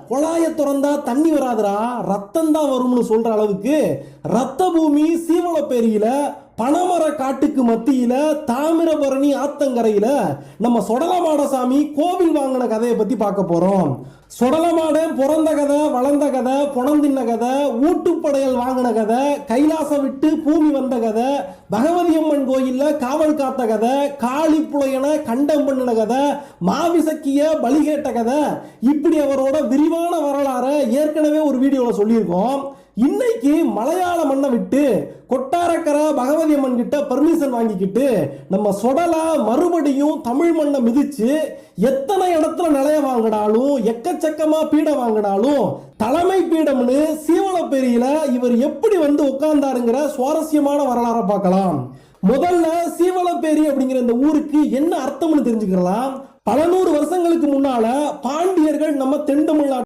குழாயை திறந்தா தண்ணி வராதுடா, ரத்தம் தான் வரும்னு சொல்ற அளவுக்கு ரத்த பூமி சீவலப்பேரியில பனமர காட்டுக்கு மத்தியில தாமிரபரணி ஆத்தங்கரையில நம்ம சொடலமாடசாமி கோவில் வாங்கின கதையை பத்தி பார்க்க போறோம். சொடலமாட பிறந்த கதை, வளர்ந்த கதை, புணந்தின்ன கதை, ஊட்டுப்படையல் வாங்கின கதை, கைலாசம் விட்டு பூமி வந்த கதை, பகவதி அம்மன் கோயில்ல காவல் காத்த கதை, காளி புலையனை கண்டம் பண்ணின கதை, மாவிசக்கிய பலி கேட்ட கதை, இப்படி அவரோட விரிவான வரலாறை ஏற்கனவே ஒரு வீடியோல சொல்லியிருக்கோம். இன்னைக்கு மலையாள மண்ணை விட்டு கொட்டாரக்கரை பகவதி அம்மன் கிட்ட பர்மிஷன் வாங்கிக்கிட்டு நம்ம சொடலா மறுபடியும் தமிழ் மண்ணை மிதிச்சு எத்தனை இடத்துல நிலைய வாங்கினாலும் எக்கச்சக்கமா பீடம் வாங்கினாலும் தலைமை பீடம்னு சீவலப்பேரியில இவர் எப்படி வந்து உட்கார்ந்தாருங்கிற சுவாரஸ்யமான வரலாறை பார்க்கலாம். முதல்ல சீவலப்பேரி அப்படிங்கிற இந்த ஊருக்கு என்ன அர்த்தம்னு தெரிஞ்சுக்கலாம். பல நூறு வருஷங்களுக்கு முன்னால பாண்டியர்கள் நம்ம தென் தமிழ்நாட்டு